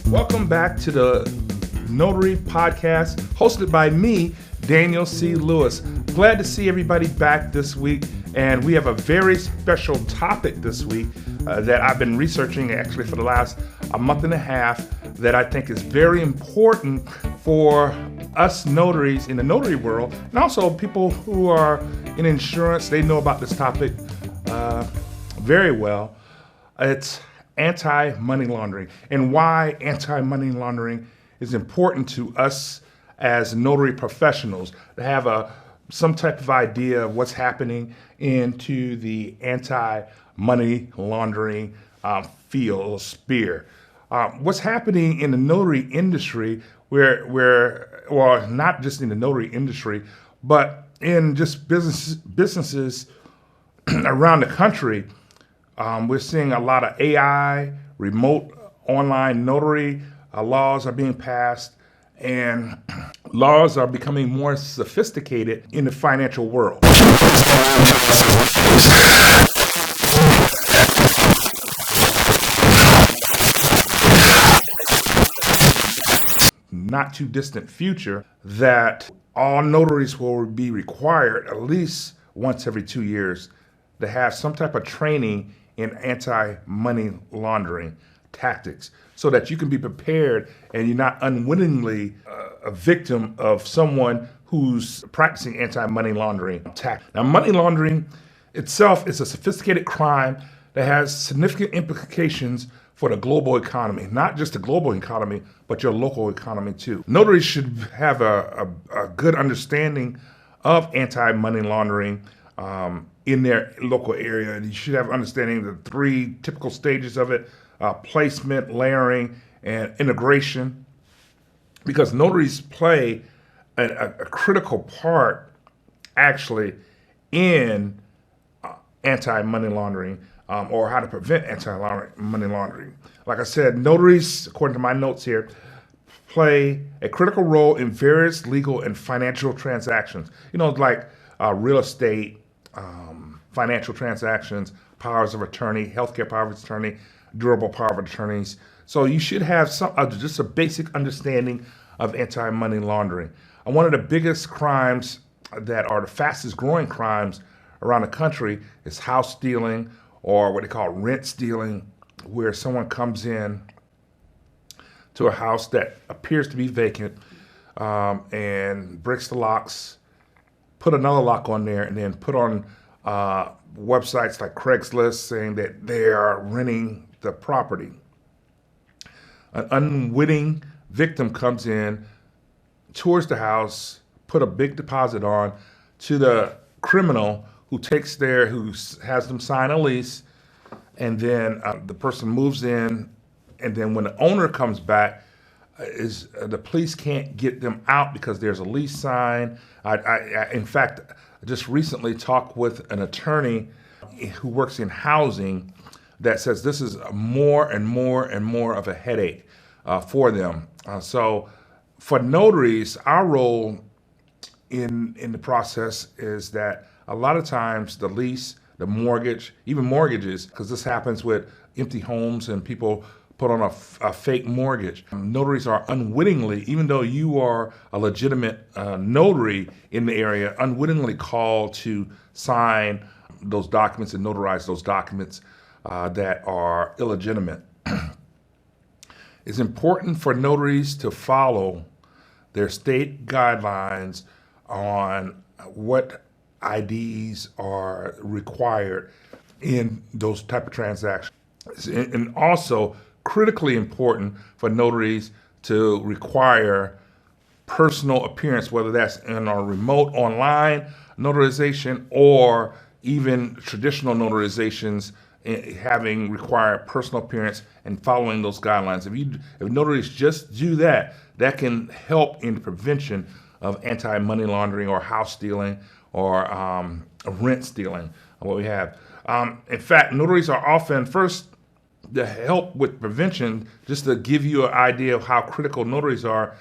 Welcome back to the Notary Podcast, hosted by me, Daniel C. Lewis. Glad to see everybody back this week, and we have a very special topic this week that I've been researching actually for the last month and a half that I think is very important for us notaries in the notary world, and also people who are in insurance. They know about this topic very well. It's anti-money laundering, and why anti-money laundering is important to us as notary professionals to have some type of idea of what's happening into the anti-money laundering field, sphere. What's happening in the notary industry, well, not just in the notary industry, but in just businesses around the country. We're seeing a lot of AI, remote online notary laws are being passed, and laws are becoming more sophisticated in the financial world. Not too distant future that all notaries will be required at least once every 2 years to have some type of training in anti-money laundering tactics so that you can be prepared and you're not unwittingly a victim of someone who's practicing anti-money laundering tactics. Now, money laundering itself is a sophisticated crime that has significant implications for the global economy, not just the global economy, but your local economy too. Notaries should have a good understanding of anti-money laundering in their local area. And you should have understanding of the 3 typical stages of it: placement, layering, and integration. Because notaries play a critical part actually in anti-money laundering or how to prevent anti-money laundering. Like I said, notaries, according to my notes here, play a critical role in various legal and financial transactions. Like real estate, financial transactions, powers of attorney, healthcare power of attorney, durable power of attorneys. So you should have just a basic understanding of anti-money laundering. And one of the biggest crimes that are the fastest growing crimes around the country is house stealing, or what they call rent stealing, where someone comes in to a house that appears to be vacant and breaks the locks, put another lock on there, and then put on websites like Craigslist saying that they are renting the property. An unwitting victim comes in, tours the house, put a big deposit on to the criminal who has them sign a lease, and then the person moves in, and then when the owner comes back, the police can't get them out because there's a lease sign. I in fact, just recently talked with an attorney who works in housing that says this is more and more and more of a headache for them. So for notaries, our role in the process is that a lot of times the lease, the mortgage, even mortgages, because this happens with empty homes and people put on a fake mortgage. Notaries are unwittingly, even though you are a legitimate notary in the area, unwittingly called to sign those documents and notarize those documents that are illegitimate. It's important for notaries to follow their state guidelines on what IDs are required in those type of transactions. And also critically important for notaries to require personal appearance, whether that's in a remote online notarization or even traditional notarizations, having required personal appearance and following those guidelines. If notaries just do that, that can help in the prevention of anti-money laundering or house stealing or rent stealing, what we have. In fact, notaries are often first to help with prevention, just to give you an idea of how critical notaries are,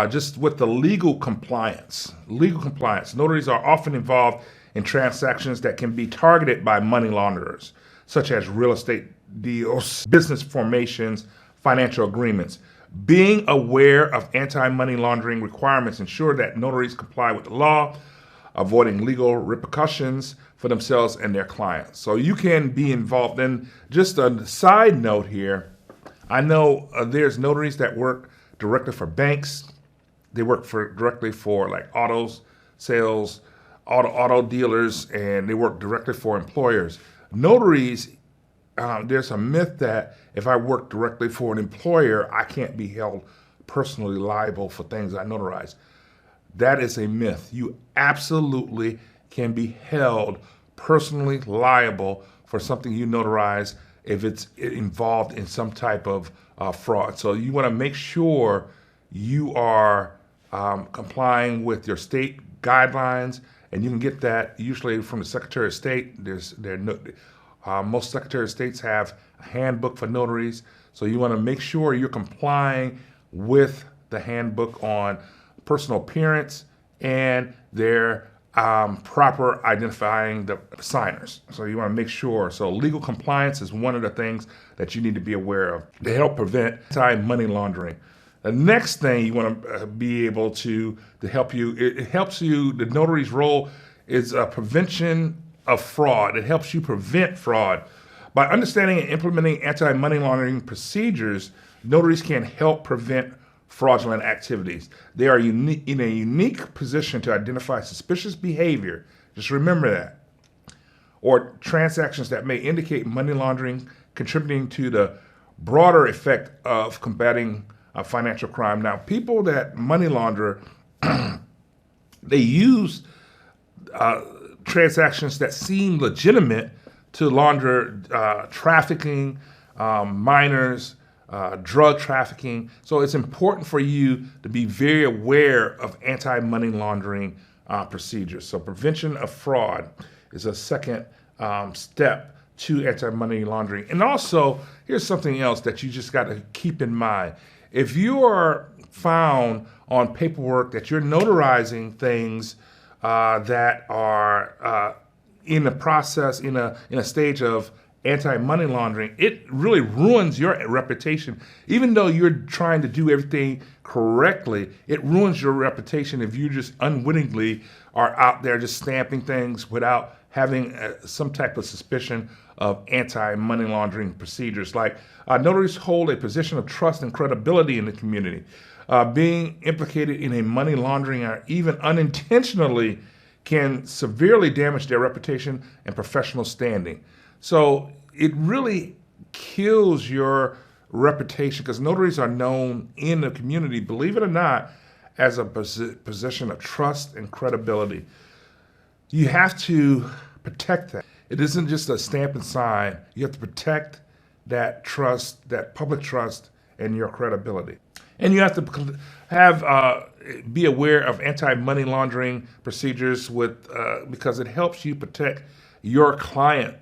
just with the legal compliance. Notaries are often involved in transactions that can be targeted by money launderers, such as real estate deals, business formations, financial agreements. Being aware of anti-money laundering requirements ensure that notaries comply with the law, avoiding legal repercussions for themselves and their clients. So you can be involved. And just a side note here, I know there's notaries that work directly for banks. They work directly for like autos, sales, auto dealers, and they work directly for employers. Notaries, there's a myth that if I work directly for an employer, I can't be held personally liable for things I notarize. That is a myth. You absolutely can be held personally liable for something you notarize if it's involved in some type of fraud. So you want to make sure you are complying with your state guidelines, and you can get that usually from the Secretary of State. Most Secretary of States have a handbook for notaries, so you want to make sure you're complying with the handbook on personal appearance and their proper identifying the signers. So you want to make sure. So legal compliance is one of the things that you need to be aware of to help prevent anti-money laundering. The next thing you want to be able to help you, it helps you, the notary's role is prevention of fraud. It helps you prevent fraud. By understanding and implementing anti-money laundering procedures, notaries can help prevent fraudulent activities. They are in a unique position to identify suspicious behavior, just remember that, or transactions that may indicate money laundering, contributing to the broader effect of combating financial crime. Now, people that money launder, they use transactions that seem legitimate to launder trafficking, minors, drug trafficking. So it's important for you to be very aware of anti-money laundering procedures. So prevention of fraud is a second step to anti-money laundering. And also, here's something else that you just got to keep in mind. If you are found on paperwork that you're notarizing things that are in the process, in a stage of anti-money laundering, it really ruins your reputation. Even though you're trying to do everything correctly, it ruins your reputation if you just unwittingly are out there just stamping things without having some type of suspicion of anti-money laundering procedures. Like notaries hold a position of trust and credibility in the community. Being implicated in a money laundering or even unintentionally can severely damage their reputation and professional standing. So it really kills your reputation because notaries are known in the community, believe it or not, as a position of trust and credibility. You have to protect that. It isn't just a stamp and sign. You have to protect that trust, that public trust, and your credibility. And you have to be aware of anti-money laundering procedures because it helps you protect your client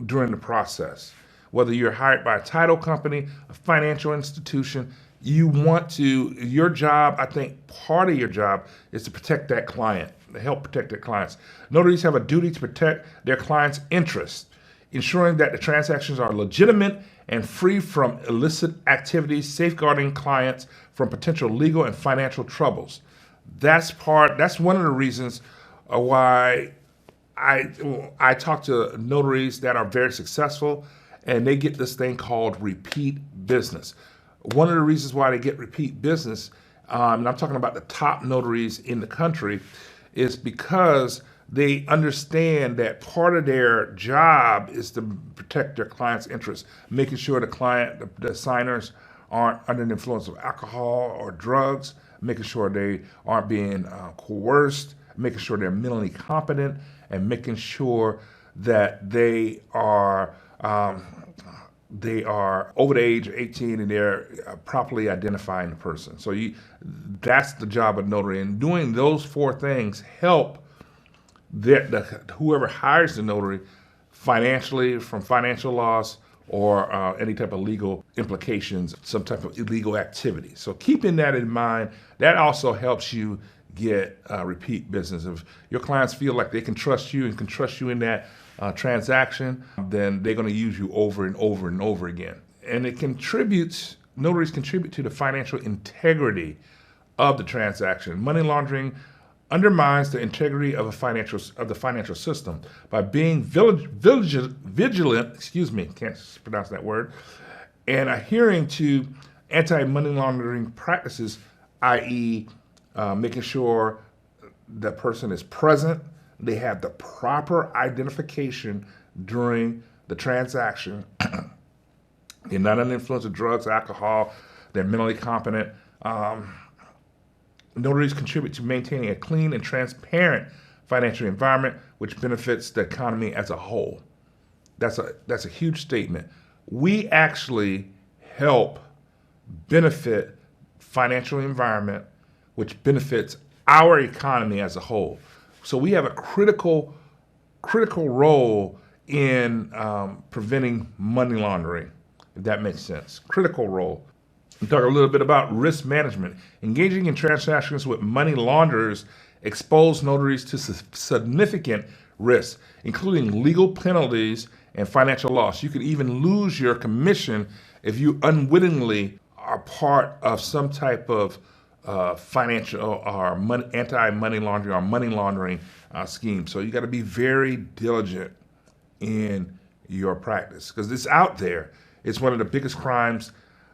during the process. Whether you're hired by a title company, a financial institution, your job, I think part of your job is to protect that client, to help protect their clients. Notaries have a duty to protect their clients' interests, ensuring that the transactions are legitimate and free from illicit activities, safeguarding clients from potential legal and financial troubles. That's one of the reasons why I talk to notaries that are very successful, and they get this thing called repeat business. One of the reasons why they get repeat business, and I'm talking about the top notaries in the country, is because they understand that part of their job is to protect their client's interests, making sure the signers aren't under the influence of alcohol or drugs, making sure they aren't being coerced, making sure they're mentally competent, and making sure that they are over the age of 18 and they're properly identifying the person. So that's the job of notary. And doing those four things help whoever hires the notary financially from financial loss or any type of legal implications, some type of illegal activity. So keeping that in mind, that also helps you get repeat business. If your clients feel like they can trust you and can trust you in that transaction, then they're going to use you over and over and over again. And it contributes notaries contribute to the financial integrity of the transaction. Money laundering undermines the integrity of the financial system by being vigilant. Excuse me, can't pronounce that word, and adhering to anti-money laundering practices, i.e., making sure the person is present, they have the proper identification during the transaction. They're not under the influence of drugs, alcohol, they're mentally competent. Notaries contribute to maintaining a clean and transparent financial environment, which benefits the economy as a whole. That's a huge statement. We actually help benefit financial environment, which benefits our economy as a whole. So we have a critical role in preventing money laundering, if that makes sense. Critical role. We talk a little bit about risk management. Engaging in transactions with money launderers expose notaries to significant risks, including legal penalties and financial loss. You could even lose your commission if you unwittingly are part of some type of financial or anti-money laundering or money laundering scheme. So you got to be very diligent in your practice because it's out there. It's one of the biggest crimes.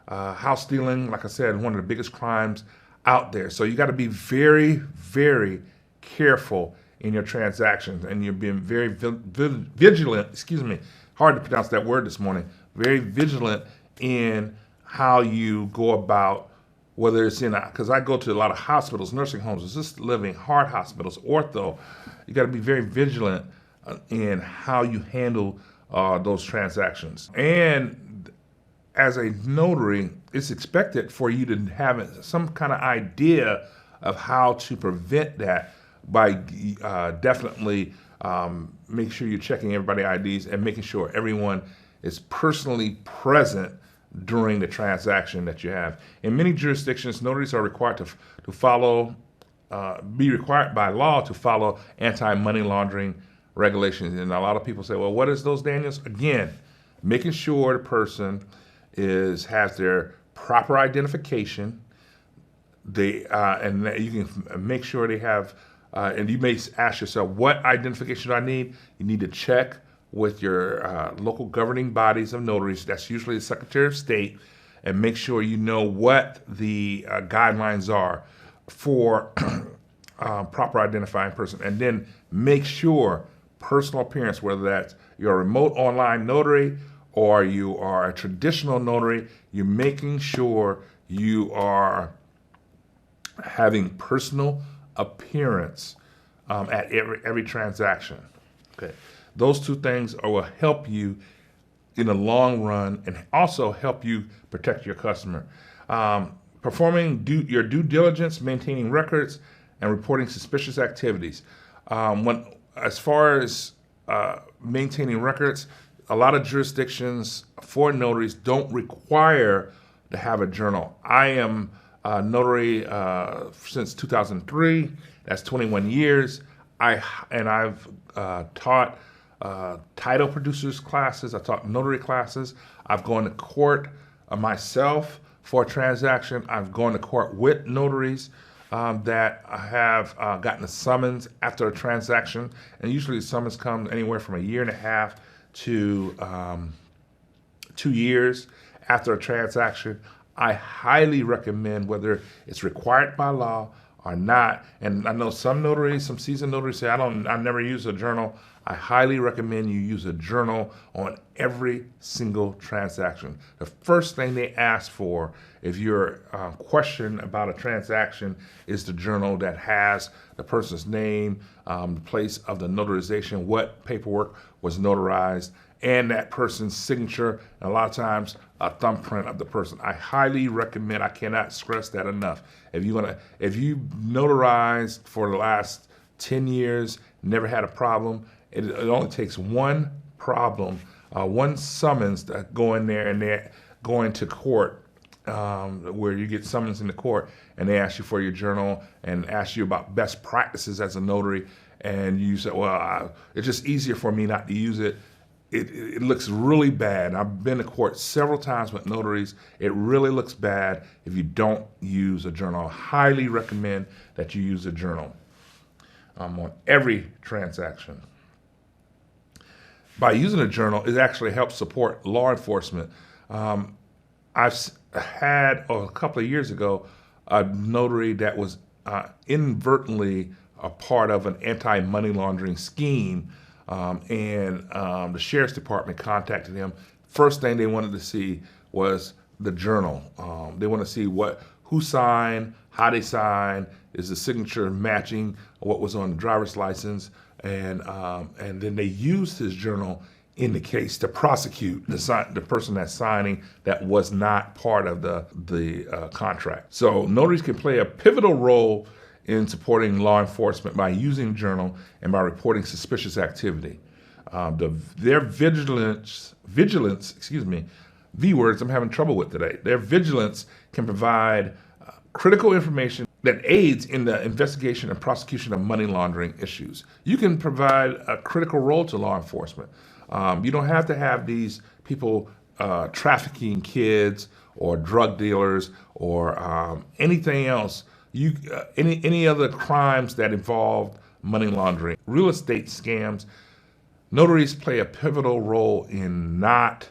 House stealing, like I said, one of the biggest crimes out there. So you got to be very, very careful in your transactions, and you're being very vigilant. Excuse me, hard to pronounce that word this morning. Very vigilant in how you go about, whether it's because I go to a lot of hospitals, nursing homes, assisted living, heart hospitals, ortho. You got to be very vigilant in how you handle those transactions. And as a notary, it's expected for you to have some kind of idea of how to prevent that by definitely make sure you're checking everybody's IDs and making sure everyone is personally present during the transaction that you have. In many jurisdictions, notaries are required to be required by law to follow anti-money laundering regulations. And a lot of people say, well, what is those, Daniels? Again, making sure the person has their proper identification. And you can make sure they have, and you may ask yourself, what identification do I need? You need to check with your local governing bodies of notaries. That's usually the Secretary of State, and make sure you know what the guidelines are for proper identifying person. And then make sure personal appearance, whether that's you're a remote online notary or you are a traditional notary, you're making sure you are having personal appearance at every transaction. Okay, those two things will help you in the long run and also help you protect your customer. Performing your due diligence, maintaining records, and reporting suspicious activities. As far as maintaining records, a lot of jurisdictions for notaries don't require to have a journal. I am a notary since 2003. That's 21 years. I've taught title producers classes. I taught notary classes. I've gone to court myself for a transaction. I've gone to court with notaries that have gotten a summons after a transaction. And usually the summons comes anywhere from a year and a half to 2 years after a transaction. I highly recommend, whether it's required by law or not, and I know some notaries, some seasoned notaries say, I never use a journal. I highly recommend you use a journal on every single transaction. The first thing they ask for if you're questioned about a transaction is the journal that has the person's name, the place of the notarization, what paperwork was notarized, and that person's signature, and a lot of times a thumbprint of the person. I highly recommend, I cannot stress that enough. If you notarized for the last 10 years, never had a problem, it only takes one problem, one summons that go in there and they're going to court, where you get summons in the court and they ask you for your journal and ask you about best practices as a notary, and you say, well, it's just easier for me not to use it. it looks really bad. I've been to court several times with notaries. It really looks bad if you don't use a journal. I highly recommend that you use a journal on every transaction. By using a journal, it actually helps support law enforcement. I've had a couple of years ago a notary that was inadvertently a part of an anti-money laundering scheme, and the sheriff's department contacted him. First thing they wanted to see was the journal. They want to see who signed, how they signed, is the signature matching what was on the driver's license, and then they used his journal in the case to prosecute the person that's signing that was not part of the contract. So notaries can play a pivotal role in supporting law enforcement by using a journal and by reporting suspicious activity. Their vigilance, V words I'm having trouble with today. Their vigilance can provide critical information that aids in the investigation and prosecution of money laundering issues. You can provide a critical role to law enforcement. You don't have to have these people trafficking kids or drug dealers or anything else. Any other crimes that involve money laundering, real estate scams. Notaries play a pivotal role in not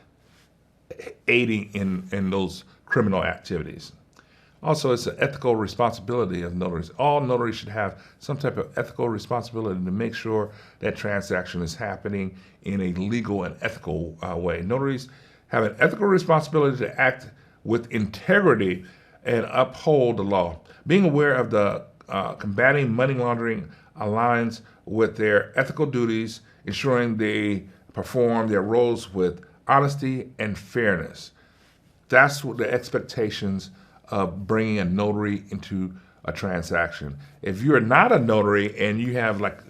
aiding in those criminal activities. Also, it's an ethical responsibility of notaries. All notaries should have some type of ethical responsibility to make sure that transaction is happening in a legal and ethical way. Notaries have an ethical responsibility to act with integrity and uphold the law. Being aware of the combating money laundering aligns with their ethical duties, ensuring they perform their roles with honesty and fairness. That's what the expectations of bringing a notary into a transaction. If you're not a notary and you have like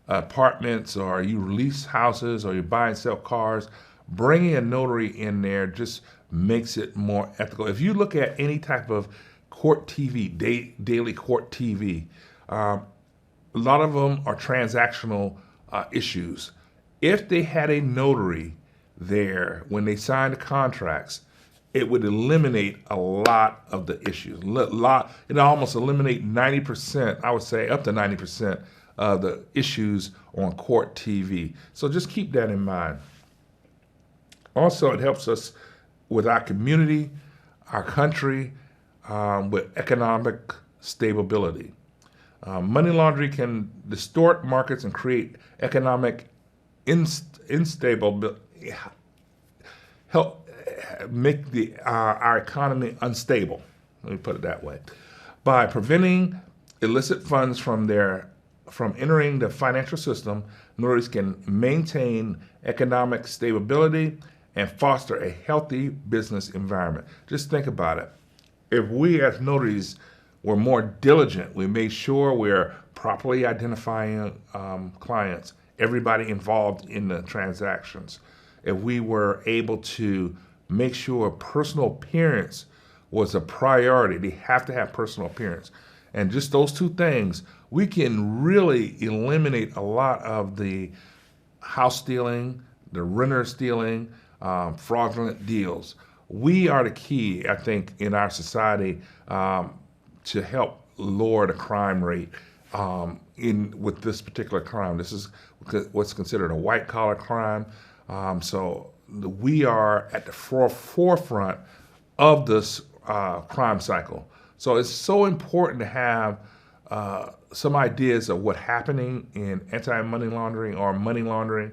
apartments or you lease houses or you buy and sell cars, bringing a notary in there just makes it more ethical. If you look at any type of court TV, daily court TV, a lot of them are transactional issues. If they had a notary there when they signed the contracts, it would eliminate a lot of the issues. It almost eliminate 90%, I would say up to 90% of the issues on court TV. So just keep that in mind. Also, it helps us with our community, our country, with economic stability. Money laundering can distort markets and create economic instability, help make our economy unstable. Let me put it that way. By preventing illicit funds from entering the financial system, notaries can maintain economic stability and foster a healthy business environment. Just think about it. If we as notaries were more diligent, we made sure we're properly identifying clients, everybody involved in the transactions. If we were able to make sure personal appearance was a priority, they have to have personal appearance. And just those two things, we can really eliminate a lot of the house stealing, the renter stealing, fraudulent deals. We are the key, I think, in our society to help lower the crime rate with this particular crime. This is what's considered a white-collar crime. So we are at the forefront of this crime cycle. So it's so important to have some ideas of what's happening in anti-money laundering or money laundering.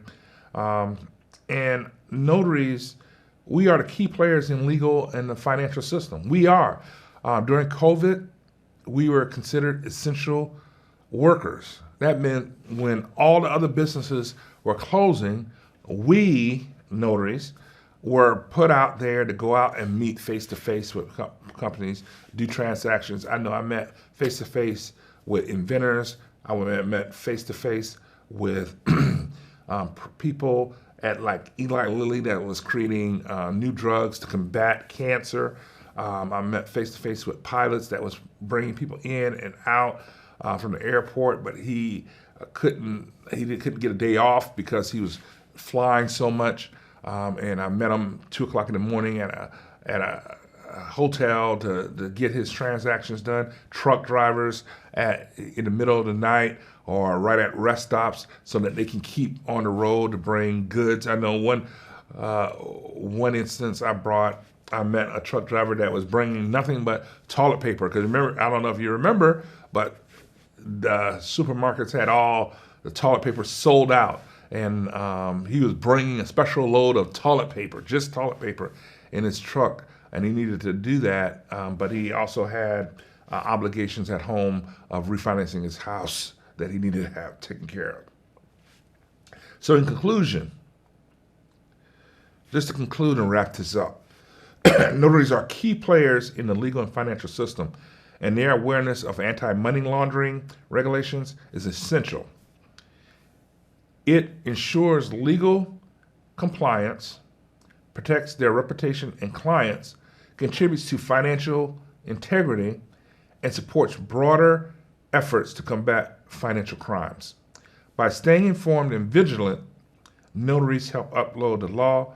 And notaries, we are the key players in legal and the financial system. We are. During COVID, we were considered essential workers. That meant when all the other businesses were closing, we, notaries, were put out there to go out and meet face-to-face with companies, do transactions. I know I met face-to-face with inventors. I met face-to-face with people at like Eli Lilly that was creating new drugs to combat cancer. I met face-to-face with pilots that was bringing people in and out from the airport, but he couldn't get a day off because he was flying so much, and I met him 2:00 in the morning at a hotel to get his transactions done. Truck drivers in the middle of the night or right at rest stops so that they can keep on the road to bring goods. I know one instance I met a truck driver that was bringing nothing but toilet paper. Because remember, I don't know if you remember, but the supermarkets had all the toilet paper sold out. And he was bringing a special load of toilet paper, just toilet paper, in his truck. And he needed to do that, but he also had obligations at home of refinancing his house that he needed to have taken care of. So in conclusion, just to conclude and wrap this up, notaries are key players in the legal and financial system, and their awareness of anti-money laundering regulations is essential. It ensures legal compliance, protects their reputation and clients, contributes to financial integrity, and supports broader efforts to combat financial crimes. By staying informed and vigilant, notaries help uphold the law,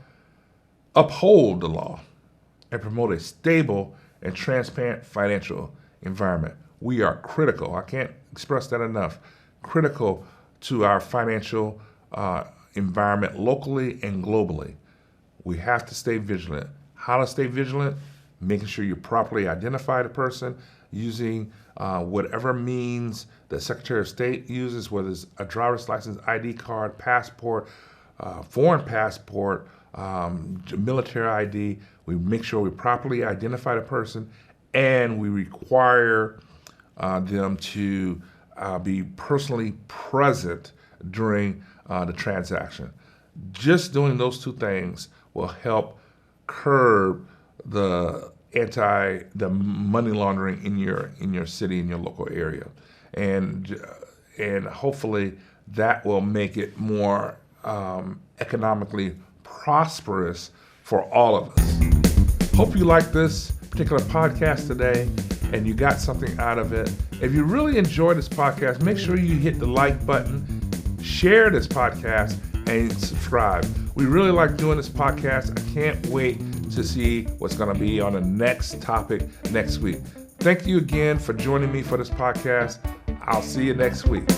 and promote a stable and transparent financial environment. We are critical, I can't express that enough, critical to our financial environment locally and globally. We have to stay vigilant. How to stay vigilant? Making sure you properly identify the person using whatever means the Secretary of State uses, whether it's a driver's license, ID card, passport, foreign passport, military ID. We make sure we properly identify the person, and we require them to be personally present during the transaction. Just doing those two things will help curb the money laundering in your city, in your local area, and hopefully that will make it more economically prosperous for all of us. Hope you like this particular podcast today and you got something out of it. If you really enjoyed this podcast, make sure you hit the like button, share this podcast, and subscribe. We really like doing this podcast. I can't wait to see what's going to be on the next topic next week. Thank you again for joining me for this podcast. I'll see you next week.